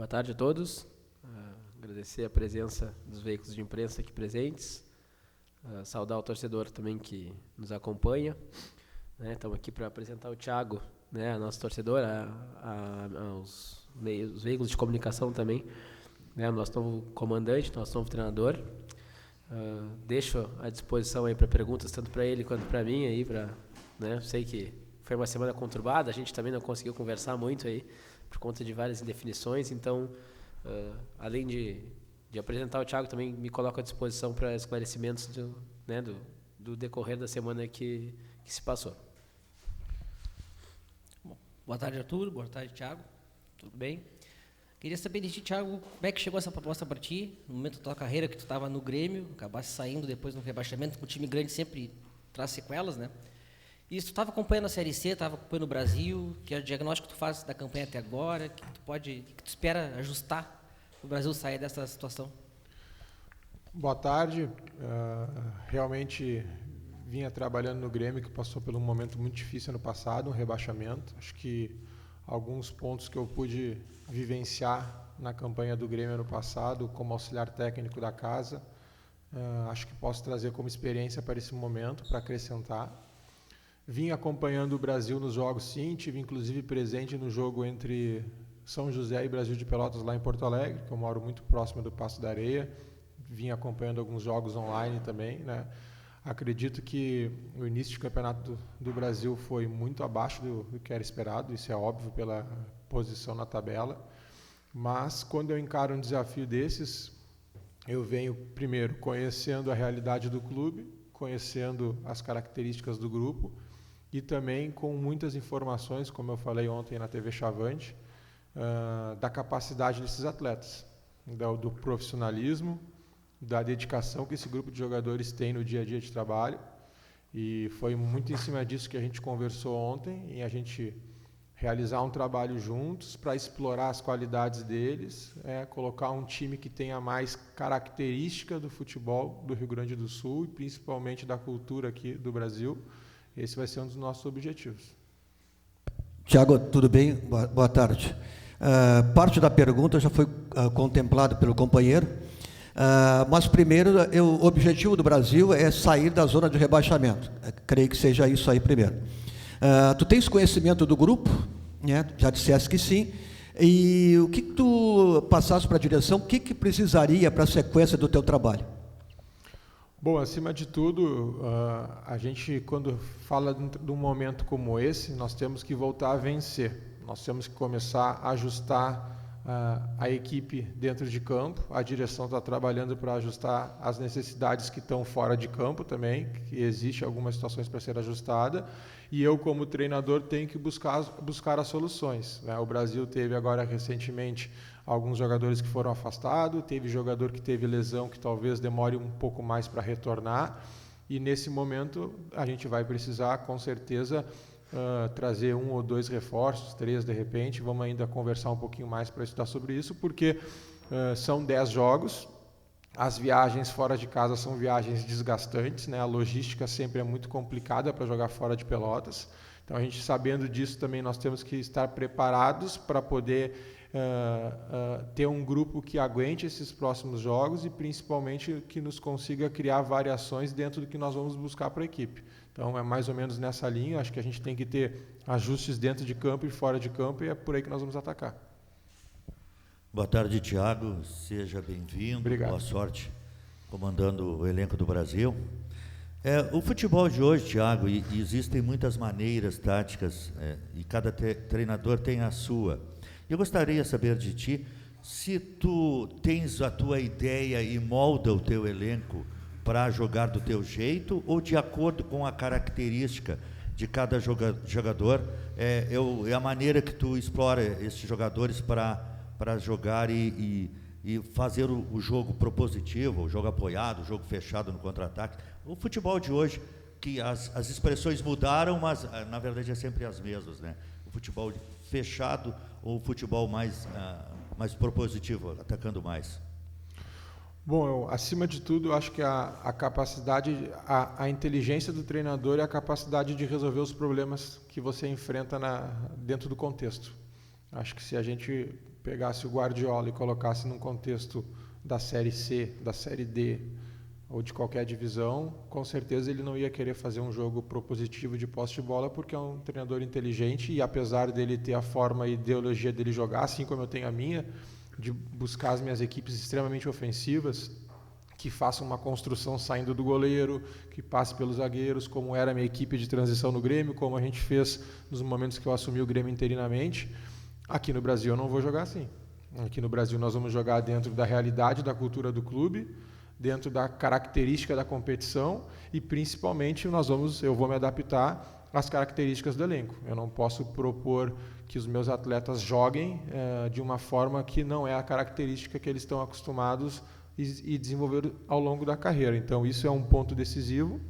Boa tarde a todos. Agradecer a presença dos veículos de imprensa aqui presentes. Saudar o torcedor também que nos acompanha. Estamos aqui para apresentar o Thiago, nosso torcedor, os veículos de comunicação também, nosso novo comandante, nosso novo treinador. Deixo à disposição aí para perguntas, tanto para ele quanto para mim. Aí sei que foi uma semana conturbada, a gente também não conseguiu conversar muito aí, por conta de várias indefinições. Então, além de apresentar o Thiago, também me coloco à disposição para esclarecimentos do decorrer da semana que se passou. Bom, boa tarde, Arthur. Boa tarde, Thiago. Tudo bem? Queria saber de ti, Thiago, como é que chegou essa proposta para ti, no momento da tua carreira, que tu estava no Grêmio, acabaste saindo depois no rebaixamento, com o time grande sempre traz sequelas, né? E tu estava acompanhando a Série C, estava acompanhando o Brasil, que é o diagnóstico que tu faz da campanha até agora, que tu espera ajustar o Brasil sair dessa situação? Boa tarde. Realmente vinha trabalhando no Grêmio, que passou por um momento muito difícil ano passado, um rebaixamento. Acho que alguns pontos que eu pude vivenciar na campanha do Grêmio ano passado, como auxiliar técnico da casa, acho que posso trazer como experiência para esse momento, para acrescentar. Vim acompanhando o Brasil nos jogos, sim, tive inclusive presente no jogo entre São José e Brasil de Pelotas lá em Porto Alegre, que eu moro muito próximo do Paço da Areia. Vim acompanhando alguns jogos online também, né? Acredito que o início de campeonato do Brasil foi muito abaixo do que era esperado, isso é óbvio pela posição na tabela, mas quando eu encaro um desafio desses, eu venho primeiro conhecendo a realidade do clube, conhecendo as características do grupo e também com muitas informações, como eu falei ontem na TV Chavante, da capacidade desses atletas, do profissionalismo, da dedicação que esse grupo de jogadores tem no dia a dia de trabalho. E foi muito em cima disso que a gente conversou ontem, em a gente realizar um trabalho juntos para explorar as qualidades deles, colocar um time que tenha mais característica do futebol do Rio Grande do Sul e principalmente da cultura aqui do Brasil. Esse vai ser um dos nossos objetivos. Thiago, tudo bem? Boa tarde. Parte da pergunta já foi contemplada pelo companheiro, mas primeiro, o objetivo do Brasil é sair da zona de rebaixamento. Creio que seja isso aí primeiro. Tu tens conhecimento do grupo, né? Já disseste que sim. E o que tu passaste para a direção, o que precisaria para a sequência do teu trabalho? Bom, acima de tudo, a gente, quando fala de um momento como esse, nós temos que voltar a vencer. Nós temos que começar a ajustar a equipe dentro de campo. A direção está trabalhando para ajustar as necessidades que estão fora de campo também, que existe algumas situações para ser ajustada. E eu, como treinador, tenho que buscar as soluções, né? O Brasil teve agora recentemente alguns jogadores que foram afastados, teve jogador que teve lesão que talvez demore um pouco mais para retornar, e nesse momento a gente vai precisar, com certeza, trazer 1 ou 2 reforços, 3 de repente. Vamos ainda conversar um pouquinho mais para estudar sobre isso, porque são 10 jogos, as viagens fora de casa são viagens desgastantes, né? A logística sempre é muito complicada para jogar fora de Pelotas. Então, a gente, sabendo disso, também nós temos que estar preparados para poder ter um grupo que aguente esses próximos jogos e, principalmente, que nos consiga criar variações dentro do que nós vamos buscar para a equipe. Então, é mais ou menos nessa linha. Acho que a gente tem que ter ajustes dentro de campo e fora de campo, e é por aí que nós vamos atacar. Boa tarde, Thiago. Seja bem-vindo. Obrigado. Boa sorte comandando o elenco do Brasil. O futebol de hoje, Thiago, e existem muitas maneiras táticas, e cada treinador tem a sua. Eu gostaria de saber de ti se tu tens a tua ideia e molda o teu elenco para jogar do teu jeito ou de acordo com a característica de cada jogador, a maneira que tu explora esses jogadores para jogar e fazer o jogo propositivo, o jogo apoiado, o jogo fechado no contra-ataque. O futebol de hoje, que as expressões mudaram, mas na verdade é sempre as mesmas, né? O futebol fechado ou o futebol mais propositivo, atacando mais? Bom, acima de tudo, eu acho que a capacidade, a inteligência do treinador é a capacidade de resolver os problemas que você enfrenta dentro do contexto. Acho que se a gente pegasse o Guardiola e colocasse num contexto da Série C, da Série D ou de qualquer divisão, com certeza ele não ia querer fazer um jogo propositivo de posse de bola, porque é um treinador inteligente e apesar dele ter a forma e ideologia dele jogar, assim como eu tenho a minha, de buscar as minhas equipes extremamente ofensivas, que façam uma construção saindo do goleiro, que passe pelos zagueiros, como era a minha equipe de transição no Grêmio, como a gente fez nos momentos que eu assumi o Grêmio interinamente. Aqui no Brasil eu não vou jogar assim. Aqui no Brasil nós vamos jogar dentro da realidade da cultura do clube, dentro da característica da competição e principalmente eu vou me adaptar às características do elenco. Eu não posso propor que os meus atletas joguem de uma forma que não é a característica que eles estão acostumados e desenvolver ao longo da carreira. Então isso é um ponto decisivo,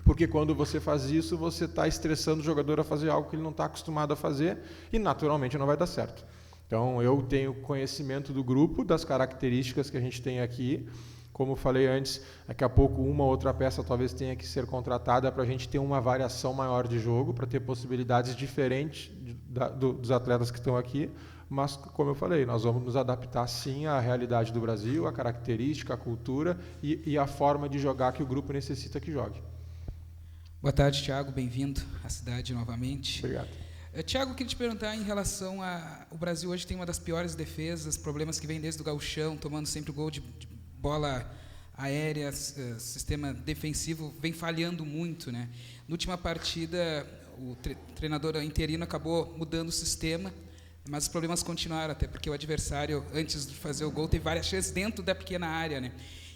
porque quando você faz isso, você está estressando o jogador a fazer algo que ele não está acostumado a fazer e naturalmente não vai dar certo. Então eu tenho conhecimento do grupo, das características que a gente tem aqui. Como falei antes, daqui a pouco uma ou outra peça talvez tenha que ser contratada para a gente ter uma variação maior de jogo, para ter possibilidades diferentes dos atletas que estão aqui. Mas, como eu falei, nós vamos nos adaptar sim à realidade do Brasil, à característica, à cultura e à forma de jogar que o grupo necessita que jogue. Boa tarde, Thiago. Bem-vindo à cidade novamente. Obrigado. Thiago, queria te perguntar em relação o Brasil hoje tem uma das piores defesas, problemas que vem desde o gauchão, tomando sempre o gol de bola aérea, sistema defensivo vem falhando muito, né? Na última partida, o treinador interino acabou mudando o sistema, mas os problemas continuaram, até porque o adversário, antes de fazer o gol, teve várias chances dentro da pequena área, né?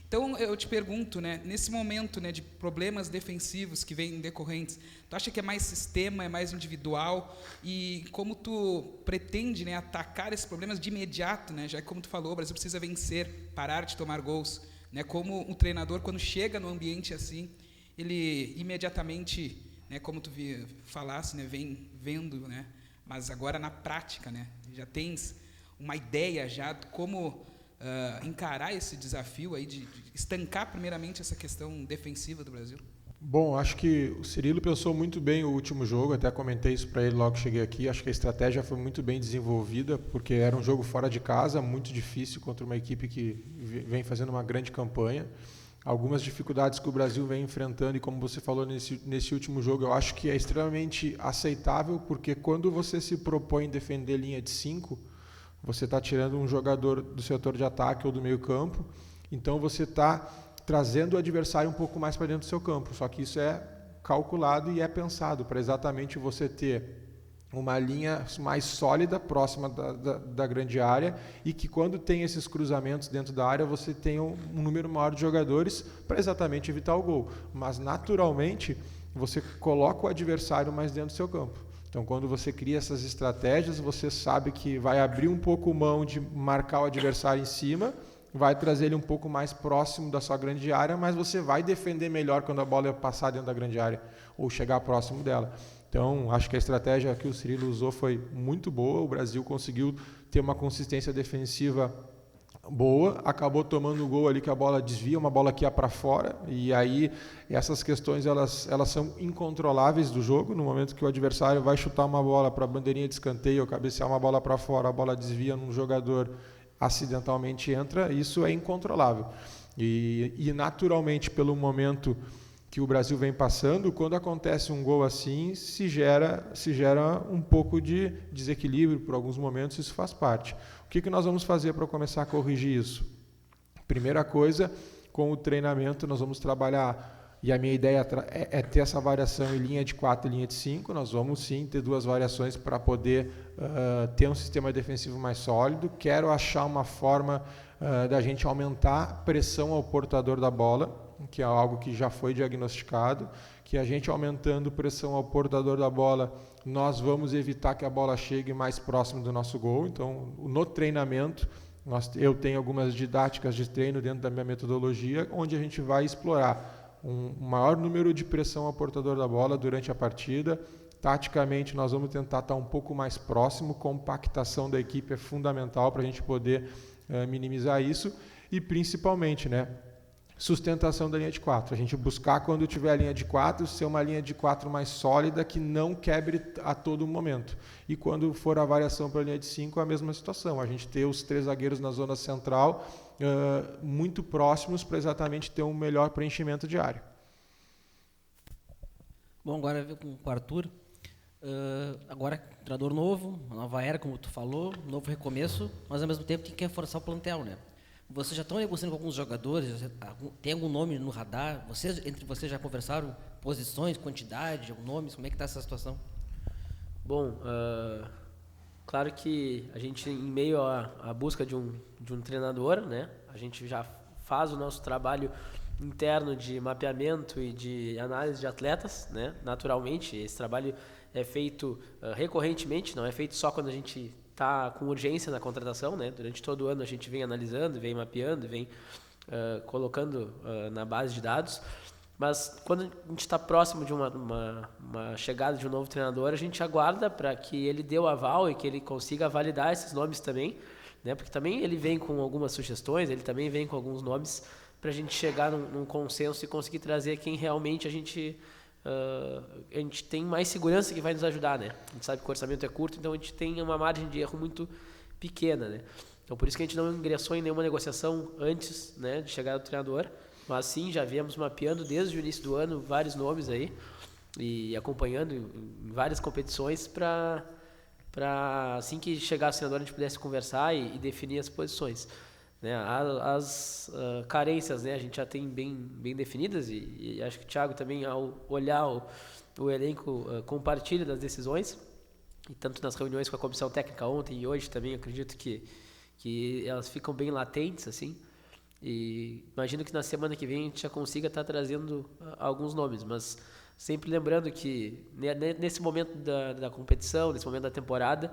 Então, eu te pergunto, né, nesse momento, né, de problemas defensivos que vêm decorrentes, tu acha que é mais sistema, é mais individual? E como tu pretende, né, atacar esses problemas de imediato, né, já que, como tu falou, o Brasil precisa vencer, parar de tomar gols, né, como um treinador, quando chega no ambiente assim, ele imediatamente, né, como tu falasse, né, vem vendo, né, mas agora na prática, né, já tens uma ideia já de como encarar esse desafio aí de estancar primeiramente essa questão defensiva do Brasil? Bom, acho que o Cirilo pensou muito bem o último jogo, até comentei isso para ele logo que cheguei aqui, acho que a estratégia foi muito bem desenvolvida, porque era um jogo fora de casa, muito difícil contra uma equipe que vem fazendo uma grande campanha. Algumas dificuldades que o Brasil vem enfrentando e como você falou nesse último jogo, eu acho que é extremamente aceitável, porque quando você se propõe defender linha de 5, você está tirando um jogador do setor de ataque ou do meio campo, então você está trazendo o adversário um pouco mais para dentro do seu campo, só que isso é calculado e é pensado para exatamente você ter uma linha mais sólida, próxima da grande área, e que quando tem esses cruzamentos dentro da área, você tenha um número maior de jogadores para exatamente evitar o gol. Mas, naturalmente, você coloca o adversário mais dentro do seu campo. Então, quando você cria essas estratégias, você sabe que vai abrir um pouco mão de marcar o adversário em cima, vai trazer ele um pouco mais próximo da sua grande área, mas você vai defender melhor quando a bola passar dentro da grande área ou chegar próximo dela. Então, acho que a estratégia que o Cirilo usou foi muito boa, o Brasil conseguiu ter uma consistência defensiva boa, acabou tomando o gol ali que a bola desvia, uma bola que ia para fora, e aí essas questões elas são incontroláveis do jogo, no momento que o adversário vai chutar uma bola para a bandeirinha de escanteio ou cabecear uma bola para fora, a bola desvia num jogador, acidentalmente entra, isso é incontrolável. E naturalmente, pelo momento que o Brasil vem passando, quando acontece um gol assim, se gera um pouco de desequilíbrio por alguns momentos, isso faz parte. O que nós vamos fazer para começar a corrigir isso? Primeira coisa, com o treinamento nós vamos trabalhar, e a minha ideia é ter essa variação em linha de 4 e linha de 5, nós vamos sim ter 2 variações para poder ter um sistema defensivo mais sólido. Quero achar uma forma da gente aumentar a pressão ao portador da bola, que é algo que já foi diagnosticado, que a gente aumentando pressão ao portador da bola, nós vamos evitar que a bola chegue mais próximo do nosso gol. Então, no treinamento, eu tenho algumas didáticas de treino dentro da minha metodologia, onde a gente vai explorar um maior número de pressão ao portador da bola durante a partida. Taticamente, nós vamos tentar estar um pouco mais próximo, compactação da equipe é fundamental para a gente poder minimizar isso, e principalmente, né, sustentação da linha de 4. A gente buscar, quando tiver a linha de 4, ser uma linha de 4 mais sólida, que não quebre a todo momento. E quando for a variação para a linha de 5, a mesma situação. A gente ter os 3 zagueiros na zona central muito próximos para exatamente ter um melhor preenchimento de área. Bom, agora eu com o Arthur. Agora, treinador novo, uma nova era, como tu falou, novo recomeço, mas ao mesmo tempo tem que reforçar o plantel, né? Vocês já estão negociando com alguns jogadores? Tem algum nome no radar? Entre vocês já conversaram posições, quantidade, nomes? Como é que está essa situação? Bom, claro que a gente, em meio à busca de um treinador, né, a gente já faz o nosso trabalho interno de mapeamento e de análise de atletas, né, naturalmente. Esse trabalho é feito recorrentemente, não é feito só quando a gente está com urgência na contratação, né? Durante todo o ano a gente vem analisando, vem mapeando, vem colocando na base de dados. Mas quando a gente está próximo de uma chegada de um novo treinador, a gente aguarda para que ele dê o aval e que ele consiga validar esses nomes também, né? Porque também ele vem com algumas sugestões, ele também vem com alguns nomes para a gente chegar num consenso e conseguir trazer quem realmente a gente tem mais segurança que vai nos ajudar, né? A gente sabe que o orçamento é curto, então a gente tem uma margem de erro muito pequena, né? Então por isso que a gente não ingressou em nenhuma negociação antes, né, de chegar ao treinador, mas sim, já viemos mapeando desde o início do ano vários nomes aí e acompanhando em várias competições para assim que chegasse o treinador a gente pudesse conversar e definir as posições. Né, as carências, né, a gente já tem bem definidas e acho que o Thiago também, ao olhar o elenco, compartilha das decisões, e tanto nas reuniões com a comissão técnica ontem e hoje também, acredito que elas ficam bem latentes, assim, e imagino que na semana que vem a gente já consiga estar trazendo alguns nomes, mas sempre lembrando que nesse momento da competição, nesse momento da temporada,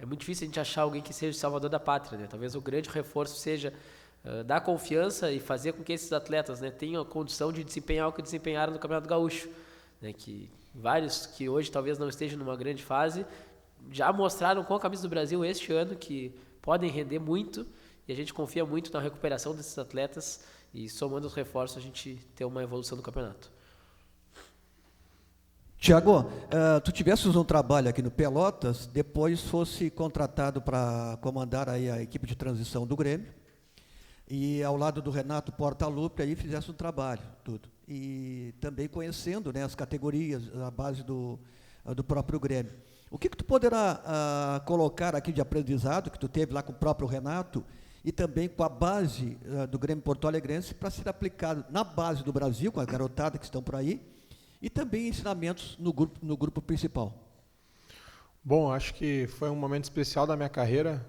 é muito difícil a gente achar alguém que seja o salvador da pátria, né? Talvez o grande reforço seja dar confiança e fazer com que esses atletas, né, tenham a condição de desempenhar o que desempenharam no Campeonato Gaúcho, né? Que vários que hoje talvez não estejam numa grande fase já mostraram com a camisa do Brasil este ano que podem render muito, e a gente confia muito na recuperação desses atletas e, somando os reforços, a gente ter uma evolução do campeonato. Tiago, tu tivesses um trabalho aqui no Pelotas, depois fosse contratado para comandar aí a equipe de transição do Grêmio, e ao lado do Renato Portaluppi aí fizesse um trabalho, tudo. E também conhecendo, né, as categorias, a base do próprio Grêmio. O que tu poderá colocar aqui de aprendizado que tu teve lá com o próprio Renato e também com a base do Grêmio Porto Alegrense para ser aplicado na base do Brasil, com a garotada que estão por aí, e também ensinamentos no grupo principal? Bom, acho que foi um momento especial da minha carreira,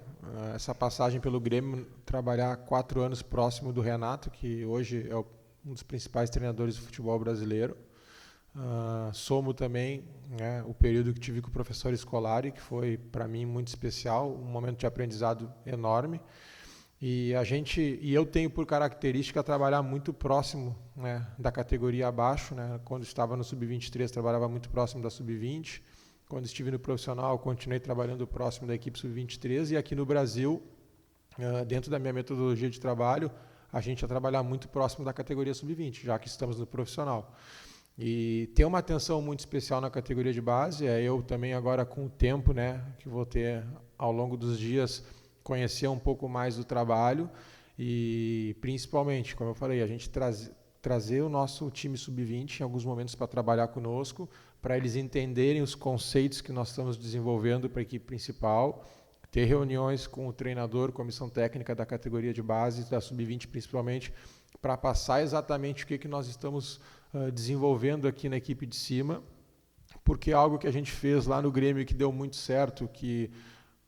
essa passagem pelo Grêmio, trabalhar 4 anos próximo do Renato, que hoje é um dos principais treinadores do futebol brasileiro. Somo também, né, o período que tive com o professor Scolari, que foi para mim muito especial, um momento de aprendizado enorme. E eu tenho por característica trabalhar muito próximo, né, da categoria abaixo, né? Quando estava no sub-23 trabalhava muito próximo da sub-20. Quando estive no profissional continuei trabalhando próximo da equipe sub-23, e aqui no Brasil, dentro da minha metodologia de trabalho, a gente vai trabalhar muito próximo da categoria sub-20, já que estamos no profissional. E ter uma atenção muito especial na categoria de base, eu também agora com o tempo, né, que vou ter ao longo dos dias, conhecer um pouco mais do trabalho e principalmente, como eu falei, a gente trazer o nosso time sub-20 em alguns momentos para trabalhar conosco, para eles entenderem os conceitos que nós estamos desenvolvendo para a equipe principal, ter reuniões com o treinador, comissão técnica da categoria de base, da sub-20 principalmente, para passar exatamente o que nós estamos desenvolvendo aqui na equipe de cima, porque algo que a gente fez lá no Grêmio que deu muito certo, que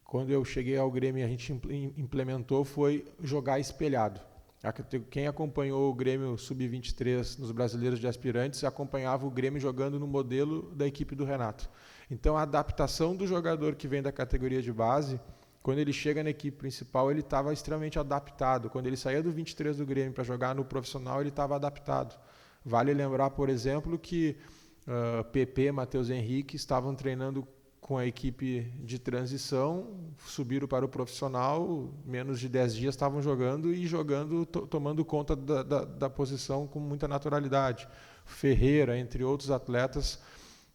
quando eu cheguei ao Grêmio a gente implementou, foi jogar espelhado. Quem acompanhou o Grêmio Sub-23 nos Brasileiros de Aspirantes acompanhava o Grêmio jogando no modelo da equipe do Renato. Então a adaptação do jogador que vem da categoria de base, quando ele chega na equipe principal, ele estava extremamente adaptado. Quando ele saía do 23 do Grêmio para jogar no profissional, ele estava adaptado. Vale lembrar, por exemplo, que PP, Matheus Henrique estavam treinando com a equipe de transição, subiram para o profissional, menos de 10 dias estavam jogando e tomando conta da posição com muita naturalidade. Ferreira, entre outros atletas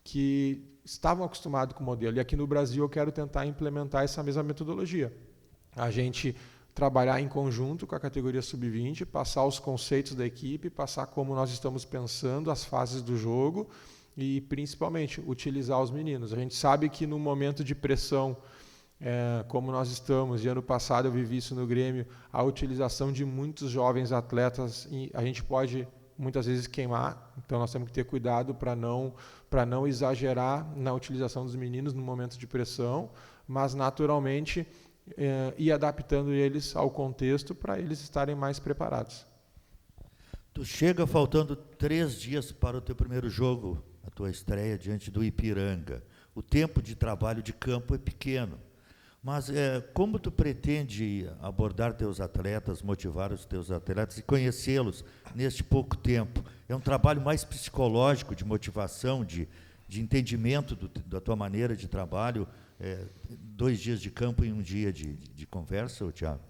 que estavam acostumados com o modelo. E aqui no Brasil eu quero tentar implementar essa mesma metodologia. A gente trabalhar em conjunto com a categoria sub-20, passar os conceitos da equipe, passar como nós estamos pensando, as fases do jogo e, principalmente, utilizar os meninos. A gente sabe que no momento de pressão, como nós estamos, e ano passado eu vivi isso no Grêmio, a utilização de muitos jovens atletas, a gente pode muitas vezes queimar, então nós temos que ter cuidado para não exagerar na utilização dos meninos no momento de pressão, mas naturalmente ir adaptando eles ao contexto para eles estarem mais preparados. Tu chega faltando 3 dias para o teu primeiro jogo, a tua estreia diante do Ipiranga. O tempo de trabalho de campo é pequeno, mas como tu pretende abordar teus atletas, motivar os teus atletas e conhecê-los neste pouco tempo? É um trabalho mais psicológico, de motivação, de entendimento da tua maneira de trabalho, 2 dias de campo e 1 dia de conversa, Thiago?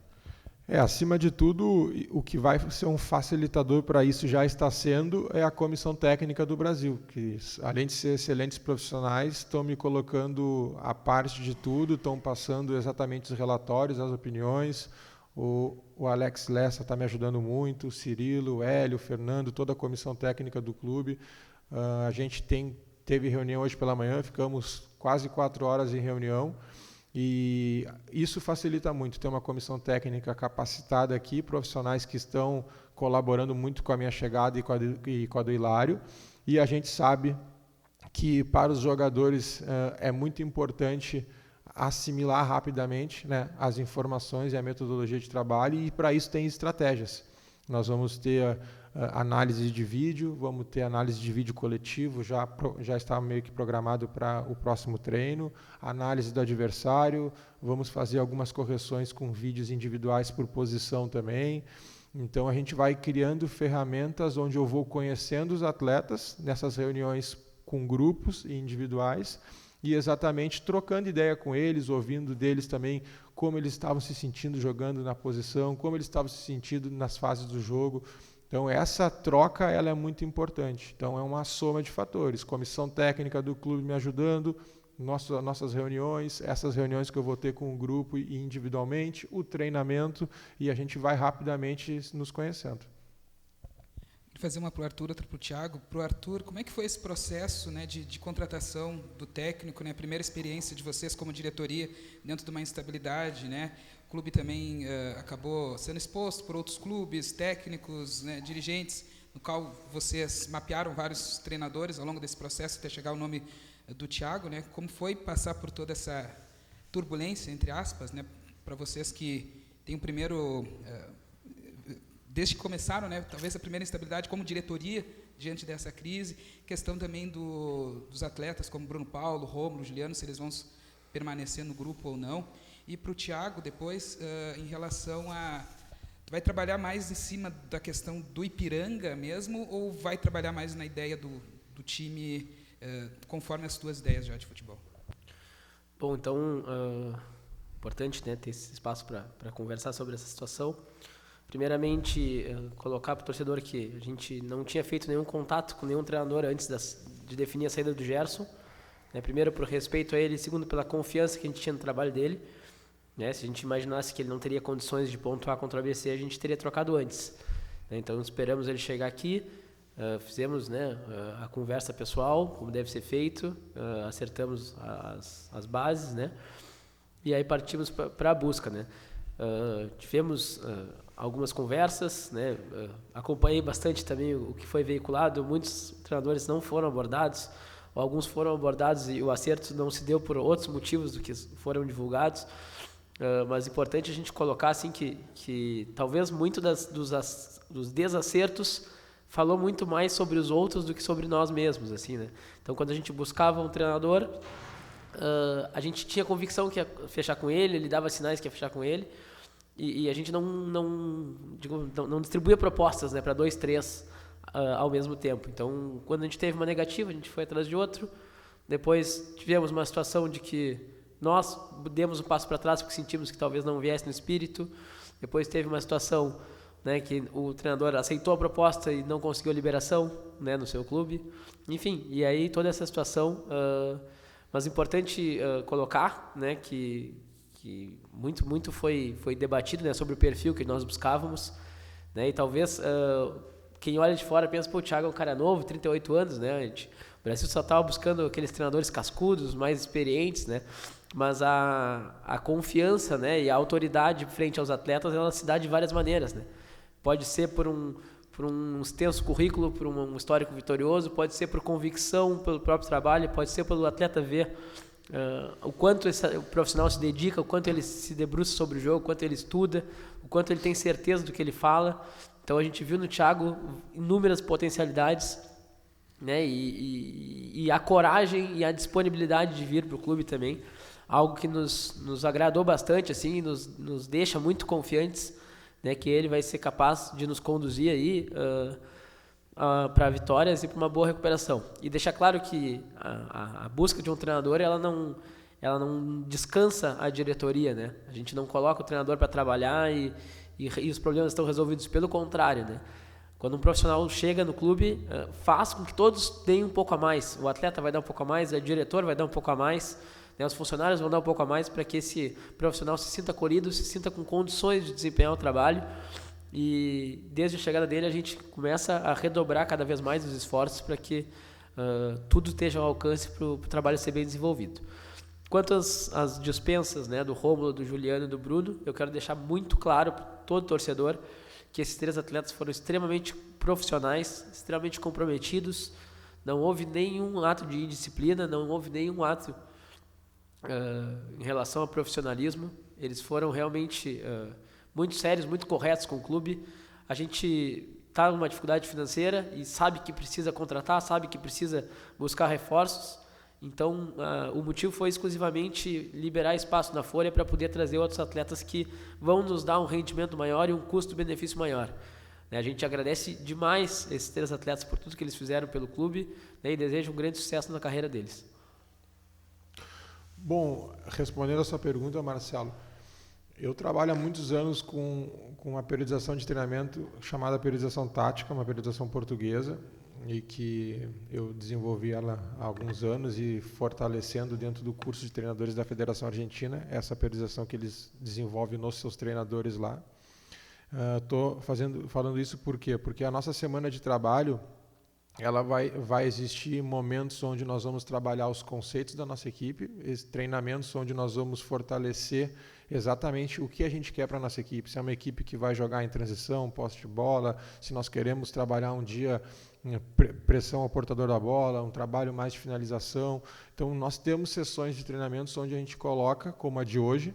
Acima de tudo, o que vai ser um facilitador para isso já está sendo a Comissão Técnica do Brasil, que, além de ser excelentes profissionais, estão me colocando a parte de tudo, estão passando exatamente os relatórios, as opiniões. O Alex Lessa está me ajudando muito, o Cirilo, o Hélio, o Fernando, toda a Comissão Técnica do clube. A gente teve reunião hoje pela manhã, ficamos quase 4 horas em reunião. E isso facilita muito, ter uma comissão técnica capacitada aqui, profissionais que estão colaborando muito com a minha chegada e com a do Hilário. E a gente sabe que para os jogadores é muito importante assimilar rapidamente, né, as informações e a metodologia de trabalho, e para isso tem estratégias. Nós vamos ter análise de vídeo, vamos ter análise de vídeo coletivo, já está meio que programado para o próximo treino, análise do adversário, vamos fazer algumas correções com vídeos individuais por posição também. Então a gente vai criando ferramentas onde eu vou conhecendo os atletas nessas reuniões com grupos e individuais e exatamente trocando ideia com eles, ouvindo deles também como eles estavam se sentindo jogando na posição, como eles estavam se sentindo nas fases do jogo. Então, essa troca ela é muito importante. Então, é uma soma de fatores. Comissão técnica do clube me ajudando, nossas reuniões, essas reuniões que eu vou ter com o grupo e individualmente, o treinamento, e a gente vai rapidamente nos conhecendo. Vou fazer uma para o Arthur, outra para o Thiago. Para o Arthur, como é que foi esse processo, né, de contratação do técnico, né, a primeira experiência de vocês como diretoria dentro de uma instabilidade, né? O clube também acabou sendo exposto por outros clubes, técnicos, né, dirigentes, no qual vocês mapearam vários treinadores ao longo desse processo até chegar ao nome do Thiago, né? Como foi passar por toda essa turbulência, entre aspas, né, para vocês que têm o primeiro... desde que começaram, né, talvez a primeira instabilidade como diretoria diante dessa crise, questão também dos atletas como Bruno Paulo, Rômulo, Juliano, se eles vão permanecer no grupo ou não. E para o Thiago, depois, em relação a... Tu vai trabalhar mais em cima da questão do Ipiranga mesmo, ou vai trabalhar mais na ideia do time, conforme as tuas ideias já de futebol? Bom, então, importante, né, ter esse espaço para conversar sobre essa situação. Primeiramente, colocar para o torcedor que a gente não tinha feito nenhum contato com nenhum treinador antes de definir a saída do Gerson. Né? Primeiro, por respeito a ele, segundo, pela confiança que a gente tinha no trabalho dele. Né? Se a gente imaginasse que ele não teria condições de pontuar contra o ABC, a gente teria trocado antes. Né? Então, esperamos ele chegar aqui, fizemos, né, a conversa pessoal, como deve ser feito, acertamos as bases, né? E aí partimos para a busca. Né? Tivemos... algumas conversas, né? Acompanhei bastante também o que foi veiculado. Muitos treinadores não foram abordados, ou alguns foram abordados e o acerto não se deu por outros motivos do que foram divulgados. Mas é importante a gente colocar assim que talvez muito dos desacertos falou muito mais sobre os outros do que sobre nós mesmos, assim, né? Então, quando a gente buscava um treinador, a gente tinha convicção que ia fechar com ele, ele dava sinais que ia fechar com ele. E a gente não distribuía propostas, né, para 2, 3 ao mesmo tempo. Então, quando a gente teve uma negativa, a gente foi atrás de outro. Depois tivemos uma situação de que nós demos um passo para trás porque sentimos que talvez não viesse no espírito. Depois teve uma situação, né, que o treinador aceitou a proposta e não conseguiu a liberação, né, no seu clube. Enfim, e aí toda essa situação, mas importante colocar, né, que muito foi debatido, né, sobre o perfil que nós buscávamos, né, e talvez quem olha de fora pensa, pô, o Thiago é um cara novo, 38 anos, né, o Brasil só estava buscando aqueles treinadores cascudos, mais experientes, né, mas a confiança, né, e a autoridade frente aos atletas, ela se dá de várias maneiras, né. Pode ser por um extenso currículo, por um histórico vitorioso, pode ser por convicção, pelo próprio trabalho, pode ser pelo atleta ver o quanto o profissional se dedica, o quanto ele se debruça sobre o jogo, o quanto ele estuda, o quanto ele tem certeza do que ele fala. Então a gente viu no Thiago inúmeras potencialidades, né, e a coragem e a disponibilidade de vir para o clube também, algo que nos agradou bastante, assim, nos deixa muito confiantes, né, que ele vai ser capaz de nos conduzir aí para vitórias e para uma boa recuperação. E deixar claro que a busca de um treinador, ela não descansa a diretoria, né? A gente não coloca o treinador para trabalhar e os problemas estão resolvidos, pelo contrário, né? Quando um profissional chega no clube, faz com que todos deem um pouco a mais. O atleta vai dar um pouco a mais, o diretor vai dar um pouco a mais, né? Os funcionários vão dar um pouco a mais para que esse profissional se sinta acolhido, se sinta com condições de desempenhar o trabalho. E desde a chegada dele a gente começa a redobrar cada vez mais os esforços para que tudo esteja ao alcance para o trabalho ser bem desenvolvido. Quanto às dispensas, né, do Rômulo, do Juliano e do Bruno, eu quero deixar muito claro para todo torcedor que esses 3 atletas foram extremamente profissionais, extremamente comprometidos, não houve nenhum ato de indisciplina, não houve nenhum ato em relação ao profissionalismo. Eles foram realmente muito sérios, muito corretos com o clube. A gente está numa dificuldade financeira e sabe que precisa contratar, sabe que precisa buscar reforços. Então, o motivo foi exclusivamente liberar espaço na folha para poder trazer outros atletas que vão nos dar um rendimento maior e um custo-benefício maior. A gente agradece demais esses 3 atletas por tudo que eles fizeram pelo clube, né, e deseja um grande sucesso na carreira deles. Bom, respondendo a sua pergunta, Marcelo, eu trabalho há muitos anos com uma periodização de treinamento chamada periodização tática, uma periodização portuguesa, e que eu desenvolvi ela há alguns anos e fortalecendo dentro do curso de treinadores da Federação Argentina, essa periodização que eles desenvolvem nos seus treinadores lá. Estou falando isso por quê? Porque a nossa semana de trabalho, ela vai existir momentos onde nós vamos trabalhar os conceitos da nossa equipe, treinamentos onde nós vamos fortalecer exatamente o que a gente quer para a nossa equipe. Se é uma equipe que vai jogar em transição, posse de bola, se nós queremos trabalhar um dia pressão ao portador da bola, um trabalho mais de finalização. Então, nós temos sessões de treinamentos onde a gente coloca, como a de hoje,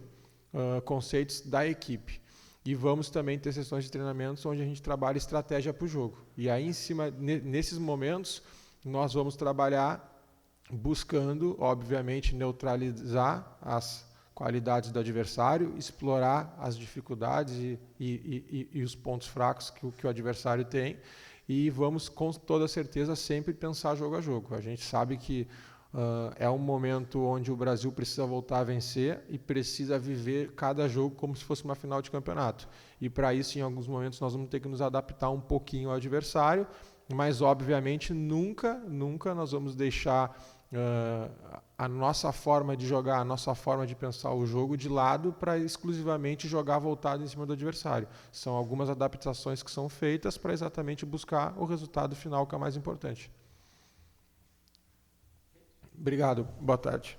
conceitos da equipe. E vamos também ter sessões de treinamentos onde a gente trabalha estratégia para o jogo. E aí, nesses momentos, nós vamos trabalhar buscando, obviamente, neutralizar as qualidades do adversário, explorar as dificuldades e os pontos fracos que o adversário tem. E vamos, com toda certeza, sempre pensar jogo a jogo. A gente sabe que é um momento onde o Brasil precisa voltar a vencer e precisa viver cada jogo como se fosse uma final de campeonato. E para isso, em alguns momentos, nós vamos ter que nos adaptar um pouquinho ao adversário, mas, obviamente, nunca nós vamos deixar a nossa forma de jogar, a nossa forma de pensar o jogo de lado para exclusivamente jogar voltado em cima do adversário. São algumas adaptações que são feitas para exatamente buscar o resultado final, que é o mais importante. Obrigado. Boa tarde.